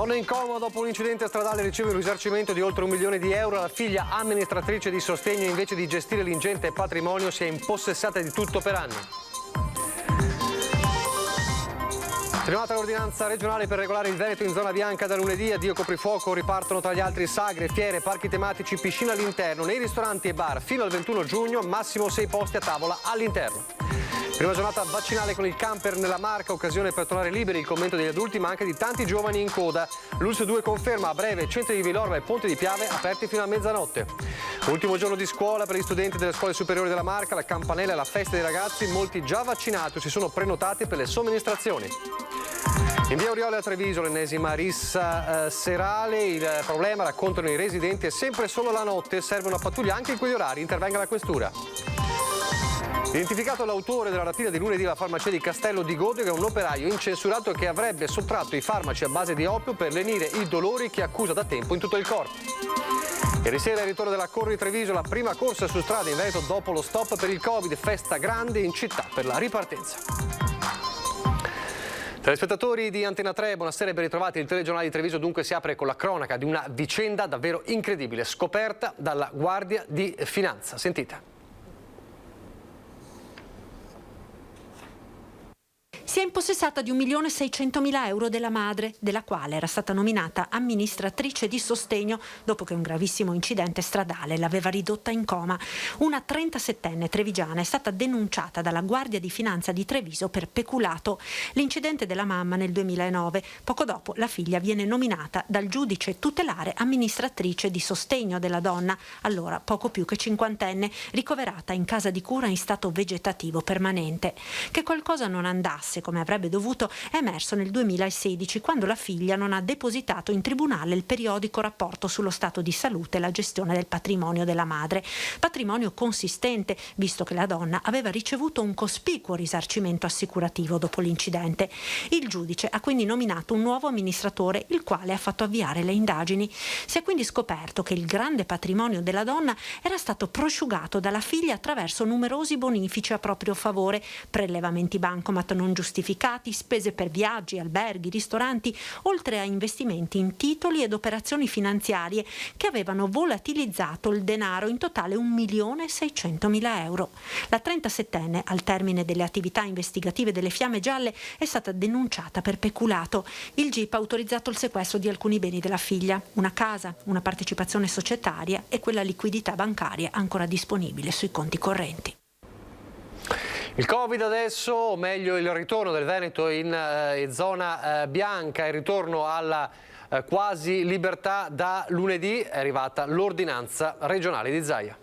Donna in coma dopo un incidente stradale riceve un risarcimento di oltre 1 milione di euro. La figlia amministratrice di sostegno, invece di gestire l'ingente patrimonio, si è impossessata di tutto per anni. Firmata l'ordinanza regionale per regolare il Veneto in zona bianca da lunedì, addio coprifuoco, ripartono tra gli altri sagre, fiere, parchi tematici, piscina all'interno. Nei ristoranti e bar fino al 21 giugno, massimo 6 posti a tavola all'interno. Prima giornata vaccinale con il camper nella Marca, occasione per tornare liberi, il commento degli adulti ma anche di tanti giovani in coda. L'Ulso 2 conferma a breve centri di Villorba e Ponte di Piave aperti fino a mezzanotte. Ultimo giorno di scuola per gli studenti delle scuole superiori della Marca, la campanella e la festa dei ragazzi, molti già vaccinati si sono prenotati per le somministrazioni. In via Oriole a Treviso l'ennesima rissa serale, il problema, raccontano i residenti, è sempre solo la notte, serve una pattuglia anche in quegli orari, intervenga la questura. Identificato l'autore della rapina di lunedì alla farmacia di Castello di Godega, un operaio incensurato che avrebbe sottratto i farmaci a base di oppio per lenire i dolori che accusa da tempo in tutto il corpo. Ieri sera il ritorno della Corri Treviso, la prima corsa su strada in Veneto dopo lo stop per il Covid, festa grande in città per la ripartenza. Telespettatori di Antena 3, buonasera e ben ritrovati. Il telegiornale di Treviso dunque si apre con la cronaca di una vicenda davvero incredibile, scoperta dalla Guardia di Finanza. Sentite. Si è impossessata di 1.600.000 euro della madre, della quale era stata nominata amministratrice di sostegno dopo che un gravissimo incidente stradale l'aveva ridotta in coma. Una 37enne trevigiana è stata denunciata dalla Guardia di Finanza di Treviso per peculato. L'incidente della mamma nel 2009. Poco dopo la figlia viene nominata dal giudice tutelare amministratrice di sostegno della donna, allora poco più che cinquantenne, ricoverata in casa di cura in stato vegetativo permanente. Che qualcosa non andasse come avrebbe dovuto è emerso nel 2016, quando la figlia non ha depositato in tribunale il periodico rapporto sullo stato di salute e la gestione del patrimonio della madre. Patrimonio consistente, visto che la donna aveva ricevuto un cospicuo risarcimento assicurativo dopo l'incidente. Il giudice ha quindi nominato un nuovo amministratore, il quale ha fatto avviare le indagini. Si è quindi scoperto che il grande patrimonio della donna era stato prosciugato dalla figlia attraverso numerosi bonifici a proprio favore, prelevamenti bancomat non giustificati, spese per viaggi, alberghi, ristoranti, oltre a investimenti in titoli ed operazioni finanziarie che avevano volatilizzato il denaro, in totale 1.600.000 euro. La 37enne, al termine delle attività investigative delle Fiamme Gialle, è stata denunciata per peculato. Il GIP ha autorizzato il sequestro di alcuni beni della figlia, una casa, una partecipazione societaria e quella liquidità bancaria ancora disponibile sui conti correnti. Il Covid adesso, o meglio il ritorno del Veneto in zona bianca, il ritorno alla quasi libertà da lunedì, è arrivata l'ordinanza regionale di Zaia.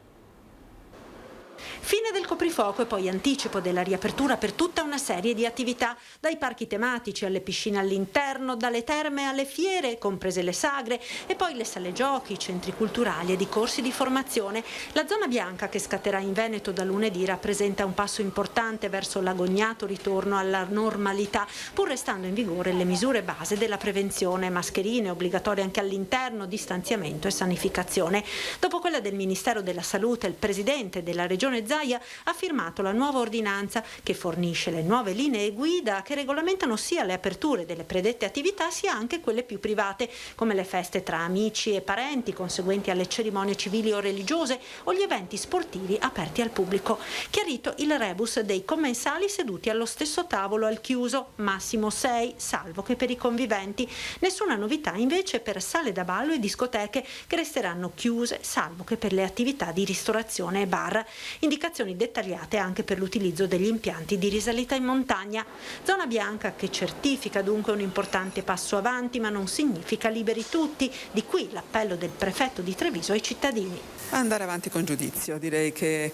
Fine del coprifuoco e poi anticipo della riapertura per tutta una serie di attività, dai parchi tematici alle piscine all'interno, dalle terme alle fiere, comprese le sagre, e poi le sale giochi, i centri culturali ed i corsi di formazione. La zona bianca che scatterà in Veneto da lunedì rappresenta un passo importante verso l'agognato ritorno alla normalità, pur restando in vigore le misure base della prevenzione, mascherine obbligatorie anche all'interno, distanziamento e sanificazione. Dopo quella del Ministero della Salute, il presidente della Regione Zaia ha firmato la nuova ordinanza che fornisce le nuove linee guida che regolamentano sia le aperture delle predette attività sia anche quelle più private, come le feste tra amici e parenti conseguenti alle cerimonie civili o religiose o gli eventi sportivi aperti al pubblico. Chiarito il rebus dei commensali seduti allo stesso tavolo al chiuso, massimo 6, salvo che per i conviventi. Nessuna novità invece per sale da ballo e discoteche, che resteranno chiuse, salvo che per le attività di ristorazione e bar. Indicazioni dettagliate anche per l'utilizzo degli impianti di risalita in montagna. Zona bianca che certifica dunque un importante passo avanti, ma non significa liberi tutti. Di qui l'appello del prefetto di Treviso ai cittadini. Andare avanti con giudizio, direi che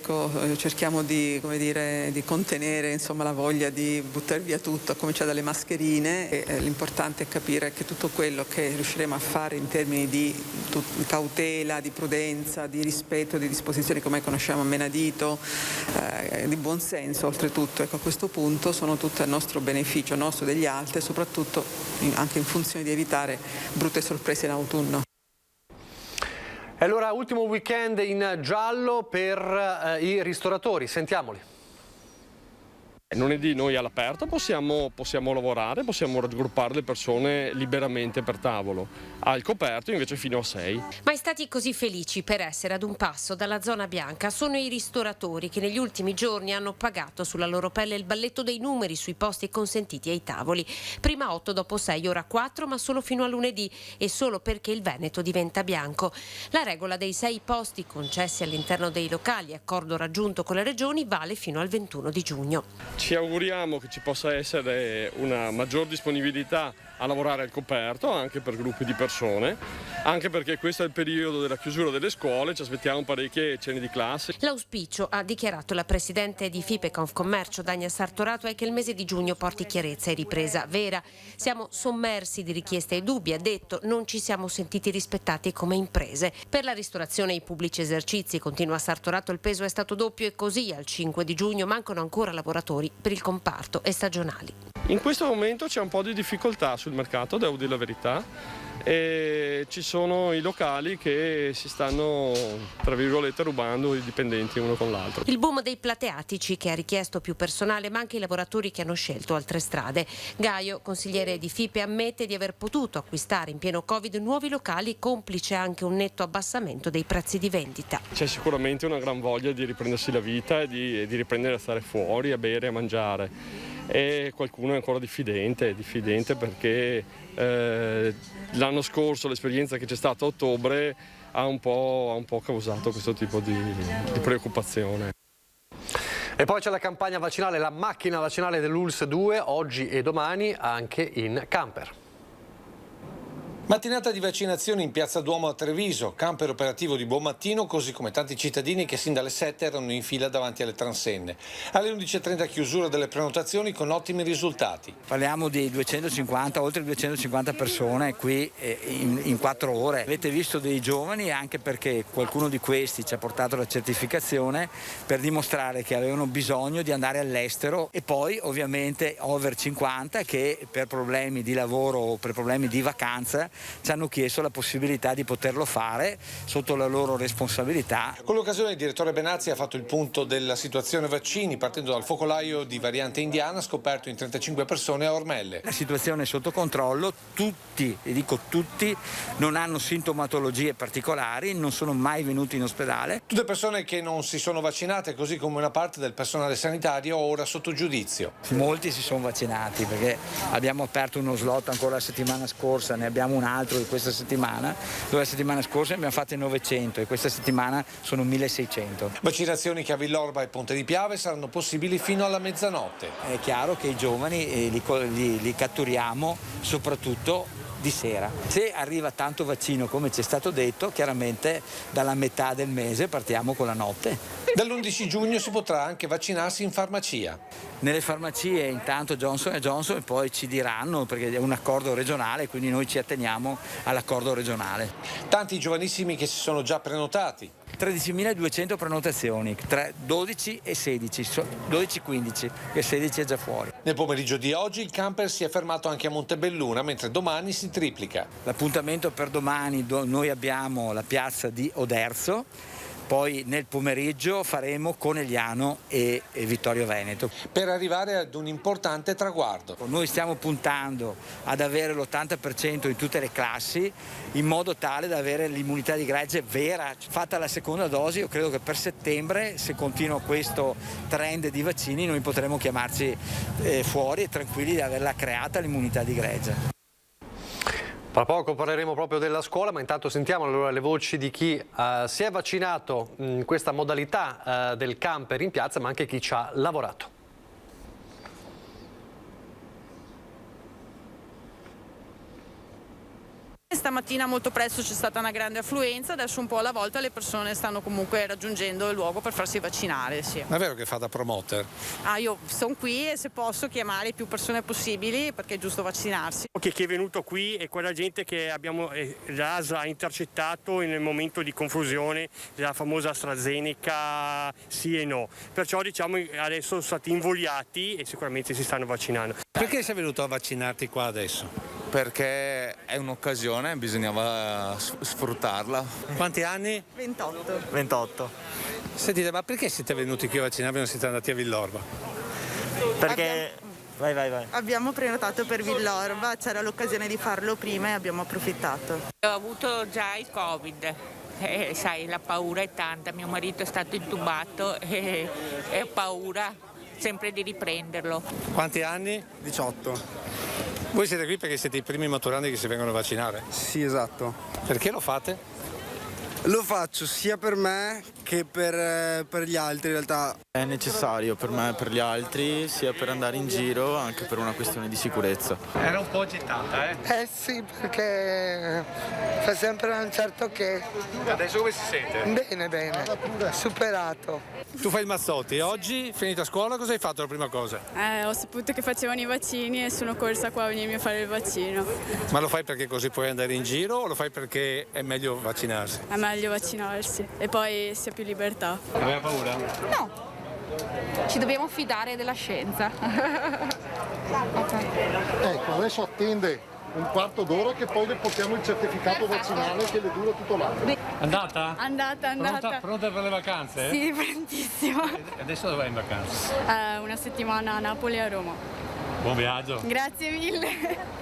cerchiamo di contenere la voglia di buttare via tutto, a cominciare dalle mascherine. L'importante è capire che tutto quello che riusciremo a fare in termini di cautela, di prudenza, di rispetto, di disposizioni come conosciamo a menadito, di buon senso oltretutto, a questo punto sono tutte a nostro beneficio, nostro e degli altri, e soprattutto anche in funzione di evitare brutte sorprese in autunno. E allora ultimo weekend in giallo per i ristoratori, sentiamoli. Lunedì noi all'aperto possiamo lavorare, possiamo raggruppare le persone liberamente per tavolo. Al coperto invece fino a 6. Mai stati così felici per essere ad un passo dalla zona bianca sono i ristoratori che negli ultimi giorni hanno pagato sulla loro pelle il balletto dei numeri sui posti consentiti ai tavoli. Prima 8, dopo 6, ora 4, ma solo fino a lunedì e solo perché il Veneto diventa bianco. La regola dei 6 posti concessi all'interno dei locali, accordo raggiunto con le regioni, vale fino al 21 di giugno. Ci auguriamo che ci possa essere una maggior disponibilità a lavorare al coperto anche per gruppi di persone, anche perché questo è il periodo della chiusura delle scuole, ci aspettiamo parecchie cene di classe. L'auspicio, ha dichiarato la presidente di FIPE Confcommercio Dania Sartorato, è che il mese di giugno porti chiarezza e ripresa vera. Siamo sommersi di richieste e dubbi, ha detto, non ci siamo sentiti rispettati come imprese. Per la ristorazione e i pubblici esercizi, continua Sartorato, il peso è stato doppio e così al 5 di giugno mancano ancora lavoratori per il comparto e stagionali. In questo momento c'è un po' di difficoltà sul mercato, devo dire la verità, e ci sono i locali che si stanno, tra virgolette, rubando i dipendenti uno con l'altro. Il boom dei plateatici che ha richiesto più personale, ma anche i lavoratori che hanno scelto altre strade. Gaio, consigliere di FIPE, ammette di aver potuto acquistare in pieno Covid nuovi locali, complice anche un netto abbassamento dei prezzi di vendita. C'è sicuramente una gran voglia di riprendersi la vita e di riprendere a stare fuori, a bere, a mangiare. E qualcuno è ancora diffidente perché l'anno scorso l'esperienza che c'è stata a ottobre ha un po' causato questo tipo di preoccupazione. E poi c'è la campagna vaccinale, la macchina vaccinale dell'ULSS 2, oggi e domani anche in camper. Mattinata di vaccinazioni in Piazza Duomo a Treviso, camper operativo di buon mattino, così come tanti cittadini che sin dalle 7 erano in fila davanti alle transenne. Alle 11.30 chiusura delle prenotazioni con ottimi risultati. Parliamo di 250, oltre 250 persone qui in 4 ore. Avete visto dei giovani anche perché qualcuno di questi ci ha portato la certificazione per dimostrare che avevano bisogno di andare all'estero, e poi ovviamente over 50 che per problemi di lavoro o per problemi di vacanza ci hanno chiesto la possibilità di poterlo fare sotto la loro responsabilità. Con l'occasione il direttore Benazzi ha fatto il punto della situazione vaccini partendo dal focolaio di variante indiana scoperto in 35 persone a Ormelle. La situazione è sotto controllo, tutti, e dico tutti, non hanno sintomatologie particolari, non sono mai venuti in ospedale. Tutte persone che non si sono vaccinate, così come una parte del personale sanitario ora sotto giudizio. Molti si sono vaccinati perché abbiamo aperto uno slot ancora la settimana scorsa, ne abbiamo un altro di questa settimana, dove la settimana scorsa ne abbiamo fatte 900 e questa settimana sono 1600. Vaccinazioni che a Villorba e Ponte di Piave saranno possibili fino alla mezzanotte. È chiaro che i giovani li catturiamo soprattutto di sera. Se arriva tanto vaccino come ci è stato detto, chiaramente dalla metà del mese partiamo con la notte. Dall'11 giugno si potrà anche vaccinarsi in farmacia. Nelle farmacie intanto Johnson & Johnson, e poi ci diranno, perché è un accordo regionale, quindi noi ci atteniamo all'accordo regionale. Tanti giovanissimi che si sono già prenotati. 13.200 prenotazioni, tra 12 e 16, 12-15, che 16 è già fuori. Nel pomeriggio di oggi il camper si è fermato anche a Montebelluna, mentre domani si triplica. L'appuntamento per domani, noi abbiamo la piazza di Oderzo, poi nel pomeriggio faremo Conegliano e Vittorio Veneto. Per arrivare ad un importante traguardo. Noi stiamo puntando ad avere l'80% in tutte le classi, in modo tale da avere l'immunità di gregge vera. Fatta la seconda dose, io credo che per settembre, se continua questo trend di vaccini, noi potremo chiamarci fuori e tranquilli di averla creata l'immunità di gregge. Tra poco parleremo proprio della scuola, ma intanto sentiamo allora le voci di chi si è vaccinato in questa modalità del camper in piazza, ma anche chi ci ha lavorato. Stamattina molto presto c'è stata una grande affluenza, adesso un po' alla volta le persone stanno comunque raggiungendo il luogo per farsi vaccinare. Sì. Ma è vero che fa da promoter? Io sono qui e se posso chiamare più persone possibili perché è giusto vaccinarsi. Chi è venuto qui è quella gente che abbiamo l'ASL ha intercettato nel momento di confusione della famosa AstraZeneca sì e no. Perciò diciamo adesso sono stati invogliati e sicuramente si stanno vaccinando. Perché sei venuto a vaccinarti qua adesso? Perché è un'occasione, bisognava sfruttarla. Quanti anni? 28. 28. Sentite, ma perché siete venuti qui a vaccinarvi e non siete andati a Villorba? Perché... Vai. Abbiamo prenotato per Villorba, c'era l'occasione di farlo prima e abbiamo approfittato. Ho avuto già il Covid, sai, la paura è tanta, mio marito è stato intubato e ho paura sempre di riprenderlo. Quanti anni? 18. Voi siete qui perché siete i primi maturandi che si vengono a vaccinare? Sì, esatto. Perché lo fate? Lo faccio sia per me che per gli altri in realtà. È necessario per me e per gli altri, sia per andare in giro, anche per una questione di sicurezza. Era un po' agitata, eh? Sì, perché fa sempre un certo che. Adesso come si sente? Bene, superato. Tu fai il Mazzotti, oggi, finita scuola, cosa hai fatto la prima cosa? Ho saputo che facevano i vaccini e sono corsa qua a venirmi a fare il vaccino. Ma lo fai perché così puoi andare in giro o lo fai perché è meglio vaccinarsi? È meglio vaccinarsi e poi si ha più libertà. Aveva paura? No, ci dobbiamo fidare della scienza. Ecco, adesso attende un quarto d'ora che poi le portiamo il certificato vaccinale che le dura tutto l'anno. Andata? Andata. Pronta per le vacanze? Sì, prontissimo. Adesso dove vai in vacanza? Una settimana a Napoli e a Roma. Buon viaggio. Grazie mille.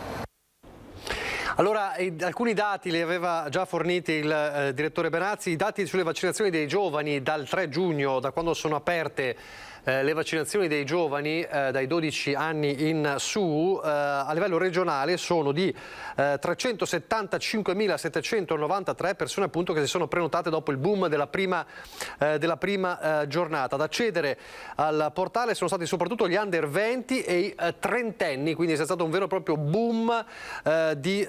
Allora, alcuni dati li aveva già forniti il direttore Benazzi, i dati sulle vaccinazioni dei giovani dal 3 giugno, da quando sono aperte le vaccinazioni dei giovani dai 12 anni in su, a livello regionale sono di 375.793 persone appunto che si sono prenotate dopo il boom della prima giornata. Ad accedere al portale sono stati soprattutto gli under 20 e i trentenni, quindi è stato un vero e proprio boom di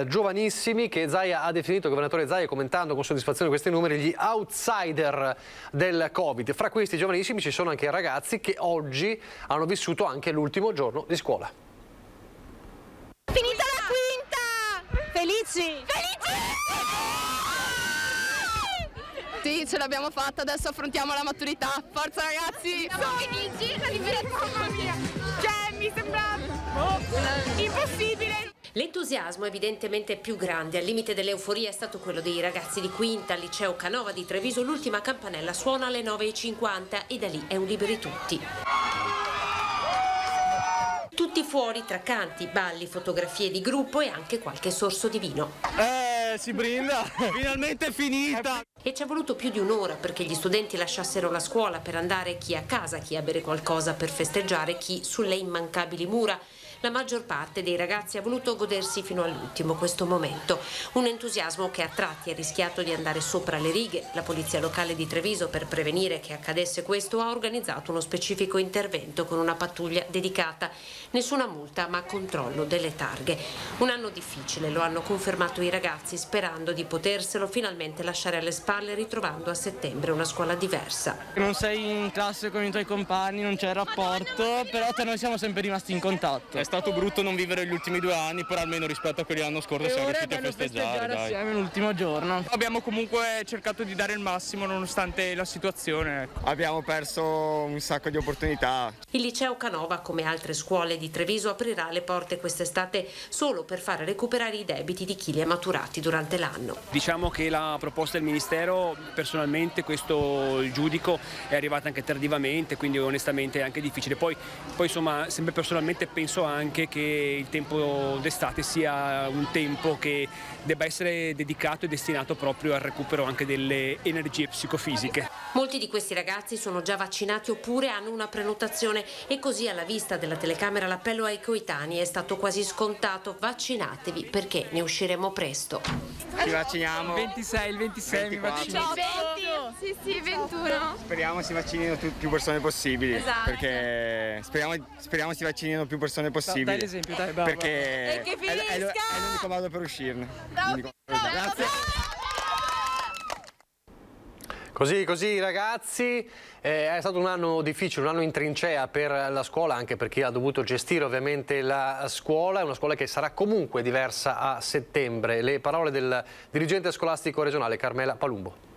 giovanissimi che Zaia ha definito, il governatore Zaia, commentando con soddisfazione questi numeri, gli outsider del Covid. Fra questi giovanissimi ci sono anche ragazzi che oggi hanno vissuto anche l'ultimo giorno di scuola. Finita la quinta! Felici! Sì, ce l'abbiamo fatta, adesso affrontiamo la maturità. Forza ragazzi! Siamo felici, la liberazione! Mamma mia! Cioè, mi sembra impossibile! L'entusiasmo evidentemente più grande, al limite dell'euforia, è stato quello dei ragazzi di quinta al liceo Canova di Treviso. L'ultima campanella suona alle 9:50 e da lì è un liberi tutti. Tutti fuori tra canti, balli, fotografie di gruppo e anche qualche sorso di vino. Si brinda! Finalmente è finita! E ci è voluto più di un'ora perché gli studenti lasciassero la scuola per andare chi a casa, chi a bere qualcosa per festeggiare, chi sulle immancabili mura. La maggior parte dei ragazzi ha voluto godersi fino all'ultimo questo momento. Un entusiasmo che a tratti ha rischiato di andare sopra le righe. La polizia locale di Treviso, per prevenire che accadesse questo, ha organizzato uno specifico intervento con una pattuglia dedicata. Nessuna multa, ma controllo delle targhe. Un anno difficile, lo hanno confermato i ragazzi, sperando di poterselo finalmente lasciare alle spalle, ritrovando a settembre una scuola diversa. Non sei in classe con i tuoi compagni, non c'è rapporto, però noi siamo sempre rimasti in contatto. È stato brutto non vivere gli ultimi 2 anni, però almeno rispetto a quelli dell'anno scorso siamo riusciti a festeggiare assieme l'ultimo giorno. Abbiamo comunque cercato di dare il massimo nonostante la situazione. Abbiamo perso un sacco di opportunità. Il liceo Canova, come altre scuole di Treviso, aprirà le porte quest'estate solo per fare recuperare i debiti di chi li ha maturati durante l'anno. Diciamo che la proposta del Ministero, personalmente questo il giudico, è arrivata anche tardivamente, quindi onestamente è anche difficile. Poi insomma, sempre personalmente penso anche che il tempo d'estate sia un tempo che debba essere dedicato e destinato proprio al recupero anche delle energie psicofisiche. Molti di questi ragazzi sono già vaccinati oppure hanno una prenotazione e così alla vista della telecamera l'appello ai coetanei è stato quasi scontato: vaccinatevi perché ne usciremo presto. Ci vacciniamo. Il 26 mi vaccino. 20, sì, 21. Speriamo si vaccinino più persone possibili, esatto. Perché speriamo si vaccinino più persone possibili. Dai l'esempio, dai, bravo. Perché e che finisca! è l'unico modo per uscirne. Bravo. Grazie. Così ragazzi, è stato un anno difficile, un anno in trincea per la scuola, anche per chi ha dovuto gestire ovviamente la scuola. È una scuola che sarà comunque diversa a settembre. Le parole del dirigente scolastico regionale Carmela Palumbo.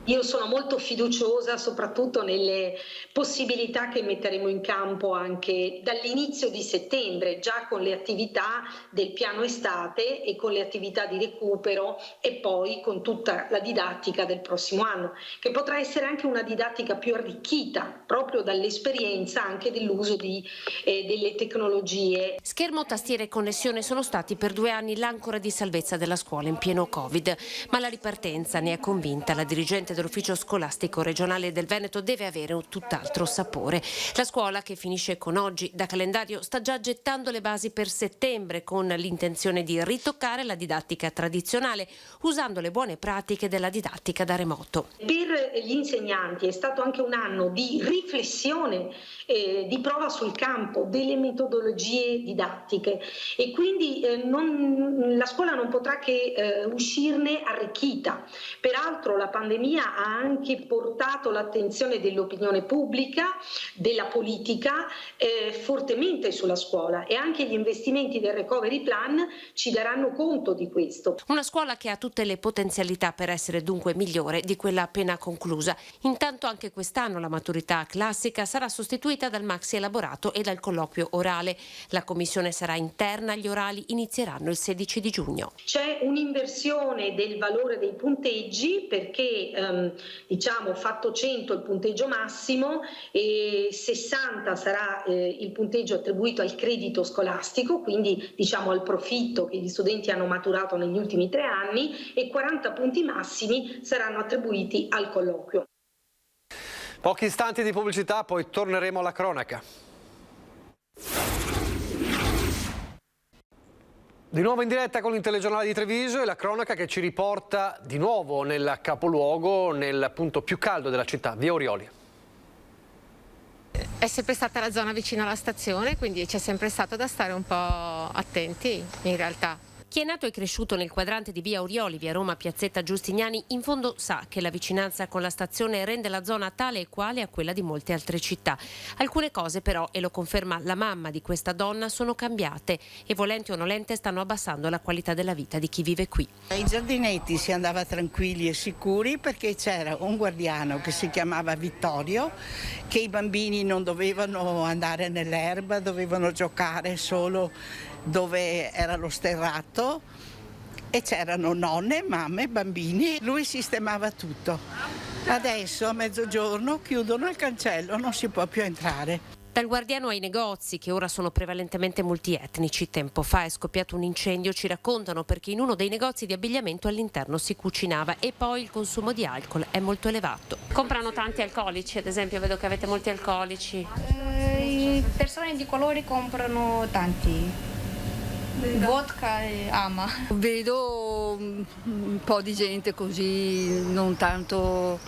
Io sono molto fiduciosa soprattutto nelle possibilità che metteremo in campo anche dall'inizio di settembre, già con le attività del piano estate e con le attività di recupero e poi con tutta la didattica del prossimo anno, che potrà essere anche una didattica più arricchita proprio dall'esperienza anche dell'uso delle tecnologie. Schermo, tastiere e connessione sono stati per 2 anni l'ancora di salvezza della scuola in pieno Covid, ma la ripartenza, ne è convinta la dirigente dell'ufficio scolastico regionale del Veneto, deve avere un tutt'altro sapore. La scuola, che finisce con oggi da calendario, sta già gettando le basi per settembre con l'intenzione di ritoccare la didattica tradizionale usando le buone pratiche della didattica da remoto. Per gli insegnanti è stato anche un anno di riflessione, di prova sul campo delle metodologie didattiche e quindi la scuola non potrà che uscirne arricchita. Peraltro la pandemia ha anche portato l'attenzione dell'opinione pubblica, della politica fortemente sulla scuola e anche gli investimenti del Recovery Plan ci daranno conto di questo. Una scuola che ha tutte le potenzialità per essere dunque migliore di quella appena conclusa. Intanto anche quest'anno la maturità classica sarà sostituita dal maxi elaborato e dal colloquio orale. La commissione sarà interna, gli orali inizieranno il 16 di giugno. C'è un'inversione del valore dei punteggi perché fatto 100 il punteggio massimo e 60 sarà il punteggio attribuito al credito scolastico, quindi al profitto che gli studenti hanno maturato negli ultimi 3 anni, e 40 punti massimi saranno attribuiti al colloquio. Pochi istanti di pubblicità, poi torneremo alla cronaca. Di nuovo in diretta con il telegiornale di Treviso e la cronaca che ci riporta di nuovo nel capoluogo, nel punto più caldo della città, via Orioli. È sempre stata la zona vicino alla stazione, quindi c'è sempre stato da stare un po' attenti in realtà. Chi è nato e cresciuto nel quadrante di via Orioli, via Roma, piazzetta Giustiniani, in fondo sa che la vicinanza con la stazione rende la zona tale e quale a quella di molte altre città. Alcune cose però, e lo conferma la mamma di questa donna, sono cambiate e volenti o nolente stanno abbassando la qualità della vita di chi vive qui. Ai giardinetti si andava tranquilli e sicuri perché c'era un guardiano che si chiamava Vittorio, che i bambini non dovevano andare nell'erba, dovevano giocare solo dove era lo sterrato e c'erano nonne, mamme, bambini, lui sistemava tutto. Adesso a mezzogiorno chiudono il cancello, non si può più entrare. Dal guardiano ai negozi, che ora sono prevalentemente multietnici. Tempo fa è scoppiato un incendio, ci raccontano, perché in uno dei negozi di abbigliamento all'interno si cucinava e poi il consumo di alcol è molto elevato. Comprano tanti alcolici, ad esempio, vedo che avete molti alcolici. Persone di colore comprano tanti. Vodka e ama. Vedo un po' di gente così non tanto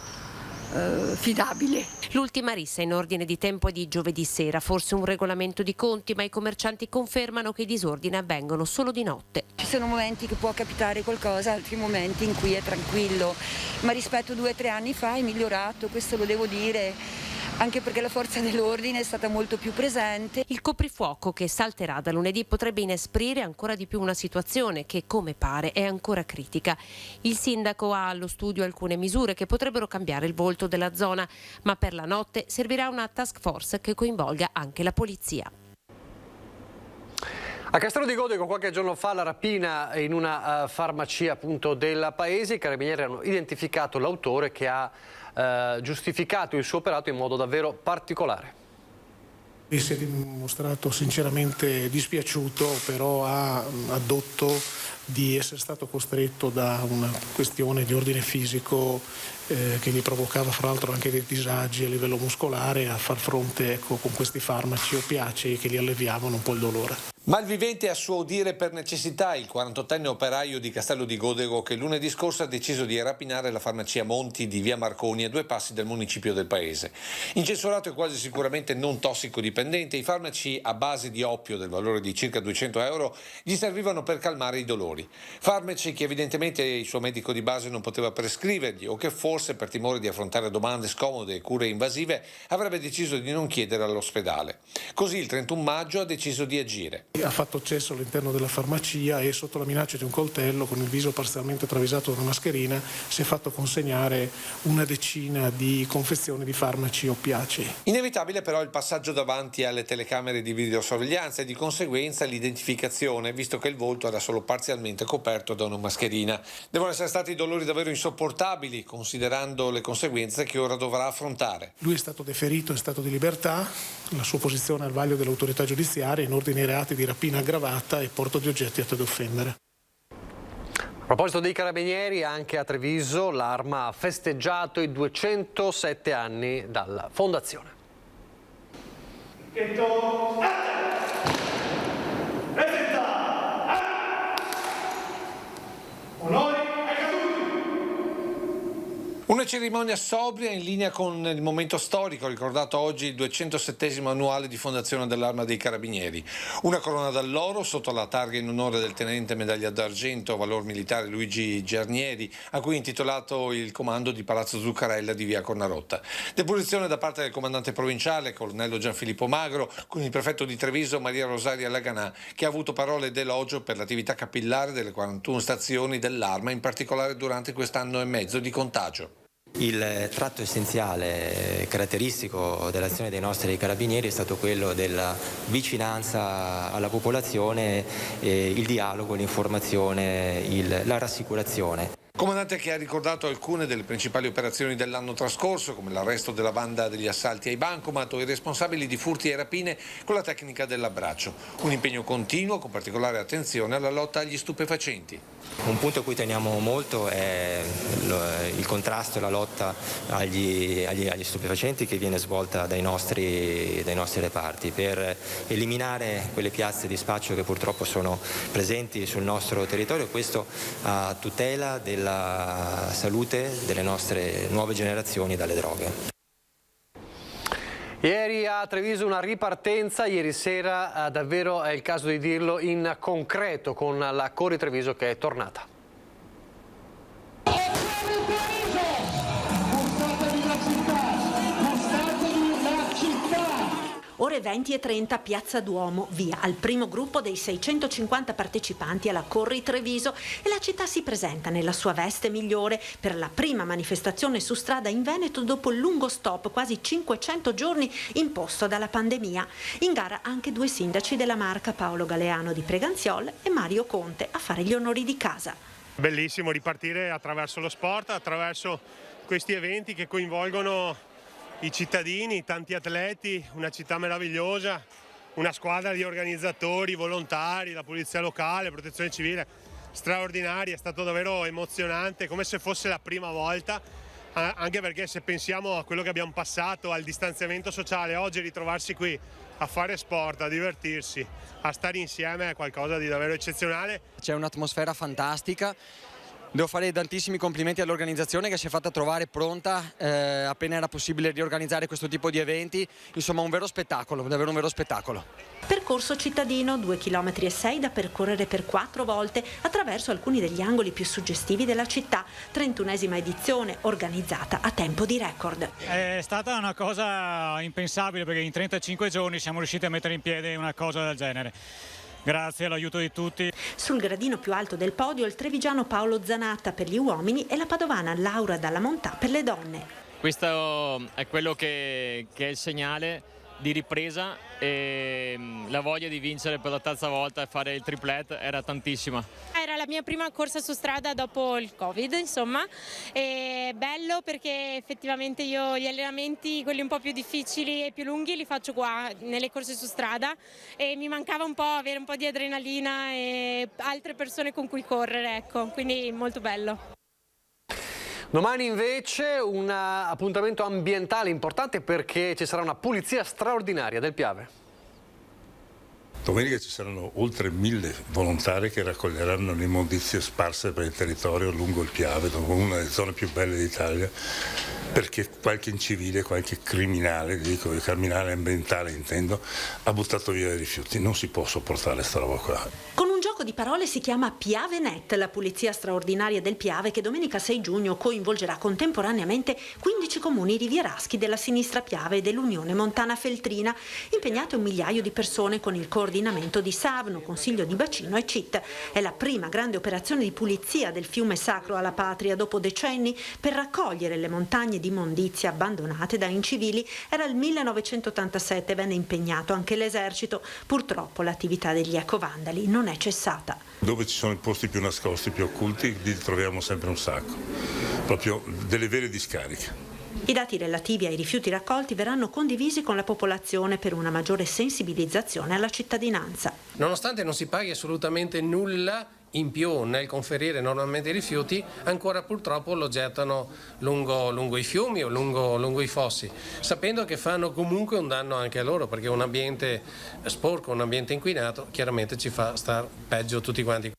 fidabile. L'ultima rissa in ordine di tempo è di giovedì sera, forse un regolamento di conti, ma i commercianti confermano che i disordini avvengono solo di notte. Ci sono momenti che può capitare qualcosa, altri momenti in cui è tranquillo, ma rispetto a 2 o 3 anni fa è migliorato, questo lo devo dire. Anche perché la forza dell'ordine è stata molto più presente. Il coprifuoco che salterà da lunedì potrebbe inesprire ancora di più una situazione che, come pare, è ancora critica. Il sindaco ha allo studio alcune misure che potrebbero cambiare il volto della zona, ma per la notte servirà una task force che coinvolga anche la polizia. A Castello di Godego qualche giorno fa la rapina in una farmacia appunto del paese. I carabinieri hanno identificato l'autore che ha giustificato il suo operato in modo davvero particolare. Si è dimostrato sinceramente dispiaciuto, però ha addotto di essere stato costretto da una questione di ordine fisico che gli provocava fra l'altro anche dei disagi a livello muscolare a far fronte con questi farmaci oppiacei che gli alleviavano un po' il dolore. Malvivente a suo udire per necessità il 48enne operaio di Castello di Godego che lunedì scorso ha deciso di rapinare la farmacia Monti di via Marconi a 2 passi dal municipio del paese. Incensurato e quasi sicuramente non tossicodipendente, i farmaci a base di oppio del valore di circa 200 euro gli servivano per calmare i dolori. dolori. Farmaci che evidentemente il suo medico di base non poteva prescrivergli o che forse per timore di affrontare domande scomode e cure invasive avrebbe deciso di non chiedere all'ospedale. Così il 31 maggio ha deciso di agire. Ha fatto accesso all'interno della farmacia e sotto la minaccia di un coltello, con il viso parzialmente travisato da una mascherina, si è fatto consegnare una decina di confezioni di farmaci oppiacei. Inevitabile però il passaggio davanti alle telecamere di videosorveglianza e di conseguenza l'identificazione, visto che il volto era solo parzialmente coperto da una mascherina. Devono essere stati dolori davvero insopportabili, considerando le conseguenze che ora dovrà affrontare. Lui è stato deferito in stato di libertà, la sua posizione al vaglio dell'autorità giudiziaria in ordine ai reati di rapina aggravata e porto di oggetti atti ad offendere. A proposito dei carabinieri, anche a Treviso l'Arma ha festeggiato i 207 anni dalla fondazione. Una cerimonia sobria in linea con il momento storico ricordato oggi il 207° annuale di fondazione dell'Arma dei Carabinieri. Una corona d'alloro sotto la targa in onore del tenente medaglia d'argento valor militare Luigi Giarnieri, a cui è intitolato il comando di Palazzo Zuccarella di via Cornarotta. Deposizione da parte del comandante provinciale, colonnello Gianfilippo Magro, con il prefetto di Treviso Maria Rosaria Laganà, che ha avuto parole d'elogio per l'attività capillare delle 41 stazioni dell'Arma, in particolare durante quest'anno e mezzo di contagio. Il tratto essenziale caratteristico dell'azione dei nostri carabinieri è stato quello della vicinanza alla popolazione, il dialogo, l'informazione, la rassicurazione. Comandante che ha ricordato alcune delle principali operazioni dell'anno trascorso, come l'arresto della banda degli assalti ai bancomat o i responsabili di furti e rapine con la tecnica dell'abbraccio. Un impegno continuo con particolare attenzione alla lotta agli stupefacenti. Un punto a cui teniamo molto è il contrasto e la lotta agli stupefacenti che viene svolta dai nostri reparti per eliminare quelle piazze di spaccio che purtroppo sono presenti sul nostro territorio, questo a tutela della salute delle nostre nuove generazioni dalle droghe. Ieri a Treviso una ripartenza, ieri sera davvero è il caso di dirlo in concreto con la Corri Treviso che è tornata. Ore 20:30, Piazza Duomo, via al primo gruppo dei 650 partecipanti alla Corri Treviso e la città si presenta nella sua veste migliore per la prima manifestazione su strada in Veneto dopo il lungo stop, quasi 500 giorni, imposto dalla pandemia. In gara anche due sindaci della Marca, Paolo Galeano di Preganziol e Mario Conte, a fare gli onori di casa. Bellissimo ripartire attraverso lo sport, attraverso questi eventi che coinvolgono i cittadini, tanti atleti, una città meravigliosa, una squadra di organizzatori, volontari, la polizia locale, protezione civile, straordinaria, è stato davvero emozionante, come se fosse la prima volta, anche perché se pensiamo a quello che abbiamo passato, al distanziamento sociale, oggi ritrovarsi qui a fare sport, a divertirsi, a stare insieme è qualcosa di davvero eccezionale. C'è un'atmosfera fantastica. Devo fare tantissimi complimenti all'organizzazione che si è fatta trovare pronta appena era possibile riorganizzare questo tipo di eventi. Insomma, un vero spettacolo, davvero un vero spettacolo. Percorso cittadino, 2,6 km da percorrere per 4 volte attraverso alcuni degli angoli più suggestivi della città. 31esima edizione organizzata a tempo di record. È stata una cosa impensabile perché in 35 giorni siamo riusciti a mettere in piedi una cosa del genere. Grazie all'aiuto di tutti. Sul gradino più alto del podio il trevigiano Paolo Zanatta per gli uomini e la padovana Laura Dalla Montà per le donne. Questo è quello che è il segnale di ripresa e la voglia di vincere per la terza volta e fare il triplet era tantissima. Era la mia prima corsa su strada dopo il Covid, insomma, è bello perché effettivamente io gli allenamenti, quelli un po' più difficili e più lunghi, li faccio qua nelle corse su strada e mi mancava un po' avere un po' di adrenalina e altre persone con cui correre, ecco, quindi molto bello. Domani invece un appuntamento ambientale importante perché ci sarà una pulizia straordinaria del Piave. Domenica ci saranno oltre 1000 volontari che raccoglieranno le immondizie sparse per il territorio lungo il Piave, una delle zone più belle d'Italia, perché qualche incivile, qualche criminale, dico il criminale ambientale intendo, ha buttato via i rifiuti. Non si può sopportare sta roba qua. Con un gioco gioco di parole si chiama Piavenet, la pulizia straordinaria del Piave che domenica 6 giugno coinvolgerà contemporaneamente 15 comuni rivieraschi della sinistra Piave e dell'Unione Montana Feltrina, impegnate 1 migliaio di persone con il coordinamento di Savno, Consiglio di Bacino e CIT. È la prima grande operazione di pulizia del fiume sacro alla patria dopo decenni per raccogliere le montagne di immondizia abbandonate da incivili. Era il 1987, venne impegnato anche l'esercito. Purtroppo l'attività degli ecovandali non è cessata. Dove ci sono i posti più nascosti, più occulti, li troviamo sempre un sacco, proprio delle vere discariche. I dati relativi ai rifiuti raccolti verranno condivisi con la popolazione per una maggiore sensibilizzazione alla cittadinanza. Nonostante non si paghi assolutamente nulla in più nel conferire normalmente i rifiuti, ancora purtroppo lo gettano lungo i fiumi o lungo i fossi, sapendo che fanno comunque un danno anche a loro, perché un ambiente sporco, un ambiente inquinato, chiaramente ci fa star peggio tutti quanti.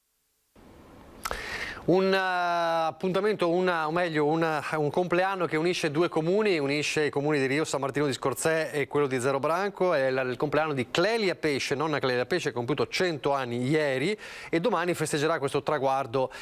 Un appuntamento, un compleanno che unisce 2 comuni, unisce i comuni di Rio San Martino di Scorzè e quello di Zero Branco. È il compleanno di Clelia Pesce, nonna Clelia Pesce, che ha compiuto 100 anni ieri e domani festeggerà questo traguardo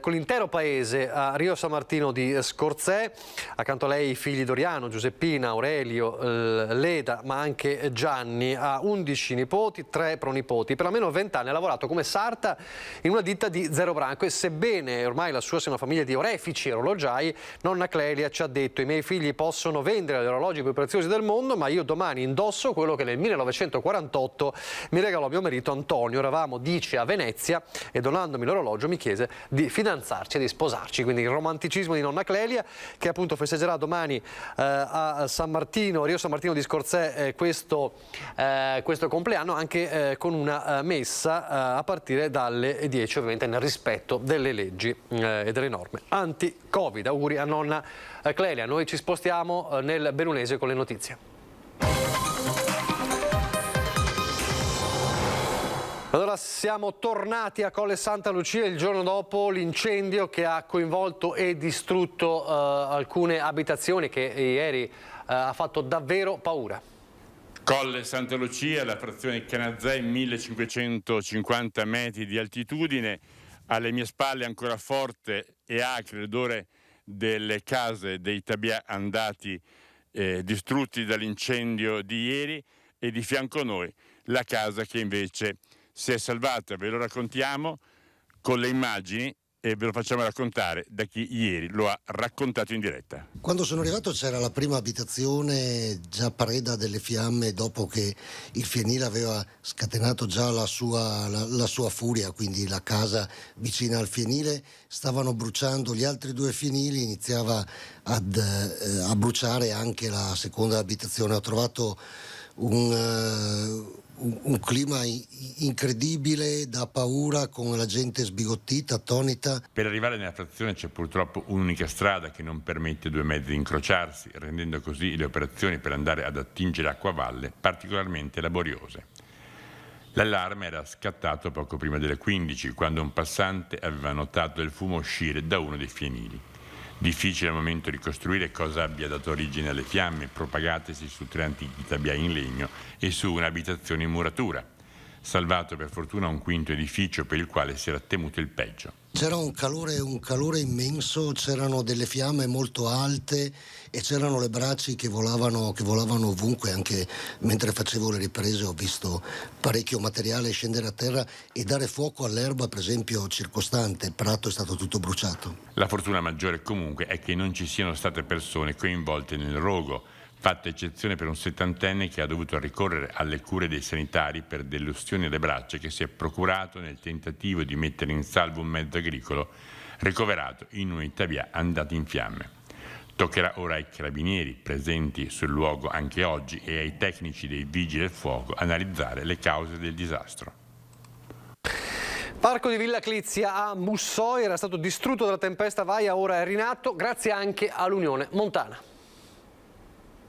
con l'intero paese a Rio San Martino di Scorzè. Accanto a lei i figli Doriano, Giuseppina, Aurelio, Leda, ma anche Gianni. Ha 11 nipoti, 3 pronipoti. Per almeno 20 anni ha lavorato come sarta in una ditta di Zero Branco e sebbene ormai la sua sia una famiglia di orefici e orologiai, nonna Clelia ci ha detto: i miei figli possono vendere gli orologi più preziosi del mondo, ma io domani indosso quello che nel 1948 mi regalò mio marito Antonio. Eravamo, dice, a Venezia e donandomi l'orologio mi chiese di fidanzarci e di sposarci. Quindi il romanticismo di nonna Clelia, che appunto festeggerà domani a San Martino, Rio San Martino di Scorzè, questo compleanno, anche con una messa a partire dalle 10, ovviamente nel rispetto delle leggi e delle norme anti-Covid. Auguri a nonna Clelia. Noi ci spostiamo nel Bellunese con le notizie. Allora siamo tornati a Colle Santa Lucia il giorno dopo l'incendio che ha coinvolto e distrutto alcune abitazioni, che ieri ha fatto davvero paura. Colle Santa Lucia, la frazione Canazei, 1550 metri di altitudine. Alle mie spalle ancora forte e acre l'odore delle case dei Tabià andati distrutti dall'incendio di ieri, e di fianco a noi la casa che invece si è salvata. Ve lo raccontiamo con le immagini e ve lo facciamo raccontare da chi ieri lo ha raccontato in diretta. Quando sono arrivato c'era la prima abitazione già preda delle fiamme, dopo che il fienile aveva scatenato già la sua furia, quindi la casa vicina al fienile stavano bruciando gli altri 2 fienili, iniziava a bruciare anche la seconda abitazione. Ho trovato un clima incredibile, da paura, con la gente sbigottita, attonita. Per arrivare nella frazione c'è purtroppo un'unica strada che non permette 2 mezzi di incrociarsi, rendendo così le operazioni per andare ad attingere acqua a valle particolarmente laboriose. L'allarme era scattato poco prima delle 15, quando un passante aveva notato del fumo uscire da uno dei fienili. Difficile al momento ricostruire cosa abbia dato origine alle fiamme propagatesi su 3 antichi tabiai in legno e su un'abitazione in muratura. Salvato per fortuna un quinto edificio per il quale si era temuto il peggio. C'era un calore immenso, c'erano delle fiamme molto alte e c'erano le braci che volavano ovunque. Anche mentre facevo le riprese ho visto parecchio materiale scendere a terra e dare fuoco all'erba, per esempio, circostante. Il prato è stato tutto bruciato. La fortuna maggiore comunque è che non ci siano state persone coinvolte nel rogo, fatta eccezione per un 70enne che ha dovuto ricorrere alle cure dei sanitari per delle ustioni alle braccia che si è procurato nel tentativo di mettere in salvo un mezzo agricolo ricoverato in un'unità via andata in fiamme. Toccherà ora ai carabinieri presenti sul luogo anche oggi e ai tecnici dei vigili del fuoco analizzare le cause del disastro. Parco di Villa Clizia a Mussoi era stato distrutto dalla tempesta Vaia, ora è rinato grazie anche all'Unione Montana.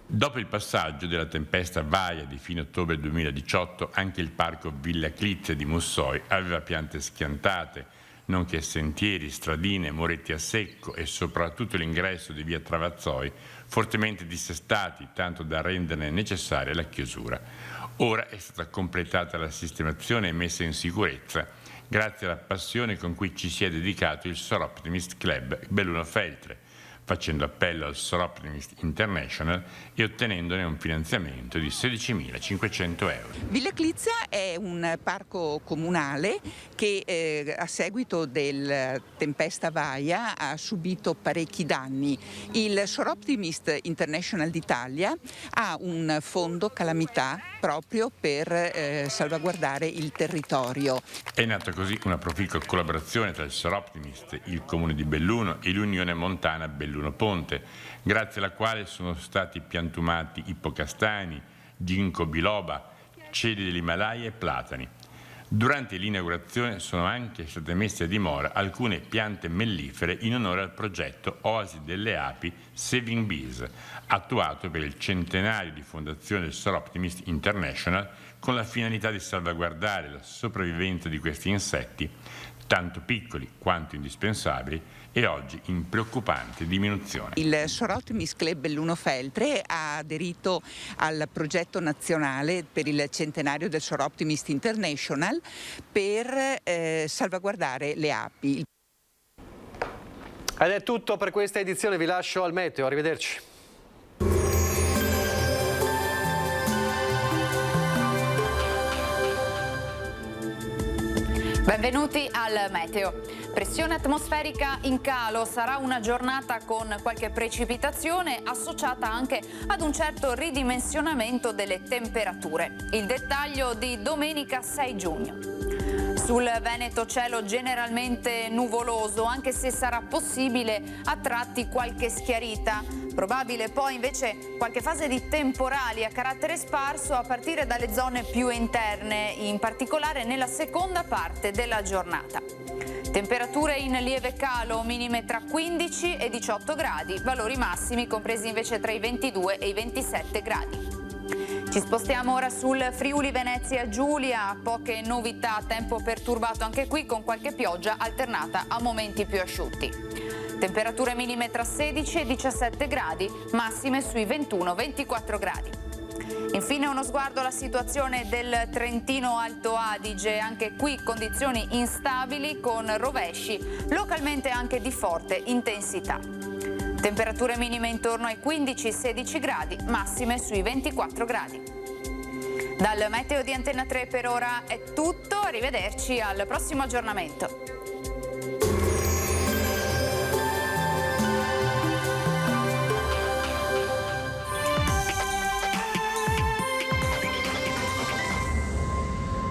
Dopo il passaggio della tempesta Vaia di fine ottobre 2018, anche il parco Villa Clizia di Mussoi aveva piante schiantate, nonché sentieri, stradine, muretti a secco e soprattutto l'ingresso di via Travazzoi fortemente dissestati, tanto da renderne necessaria la chiusura. Ora è stata completata la sistemazione e messa in sicurezza grazie alla passione con cui ci si è dedicato il Solar Optimist Club Belluno Feltre, facendo appello al Solar Optimist International e ottenendone un finanziamento di 16.500 euro. Villa Clizia è un parco comunale che a seguito del tempesta Vaia ha subito parecchi danni. Il Solar Optimist International d'Italia ha un fondo calamità proprio per salvaguardare il territorio. È nata così una proficua collaborazione tra il Solar Optimist, il Comune di Belluno e l'Unione Montana Belluno Ponte, grazie alla quale sono stati piantumati ippocastani, ginkgo biloba, cedi dell'Himalaya e platani. Durante l'inaugurazione sono anche state messe a dimora alcune piante mellifere in onore al progetto Oasi delle Api Saving Bees, attuato per il centenario di fondazione del Solar Optimist International con la finalità di salvaguardare la sopravvivenza di questi insetti, tanto piccoli quanto indispensabili e oggi in preoccupante diminuzione. Il Solar Optimist Club Belluno Feltre ha aderito al progetto nazionale per il centenario del Solar Optimist International per salvaguardare le api. Ed è tutto per questa edizione, vi lascio al meteo, arrivederci. Benvenuti al meteo. Pressione atmosferica in calo, sarà una giornata con qualche precipitazione associata anche ad un certo ridimensionamento delle temperature. Il dettaglio di domenica 6 giugno. Sul Veneto cielo generalmente nuvoloso, anche se sarà possibile a tratti qualche schiarita. Probabile poi invece qualche fase di temporali a carattere sparso a partire dalle zone più interne, in particolare nella seconda parte della giornata. Temperature in lieve calo, minime tra 15 e 18 gradi, valori massimi compresi invece tra i 22 e i 27 gradi. Ci spostiamo ora sul Friuli Venezia Giulia, poche novità, tempo perturbato anche qui con qualche pioggia alternata a momenti più asciutti. Temperature minime tra 16 e 17 gradi, massime sui 21-24 gradi. Infine uno sguardo alla situazione del Trentino Alto Adige, anche qui condizioni instabili con rovesci, localmente anche di forte intensità. Temperature minime intorno ai 15-16 gradi, massime sui 24 gradi. Dal meteo di Antena 3 per ora è tutto, arrivederci al prossimo aggiornamento.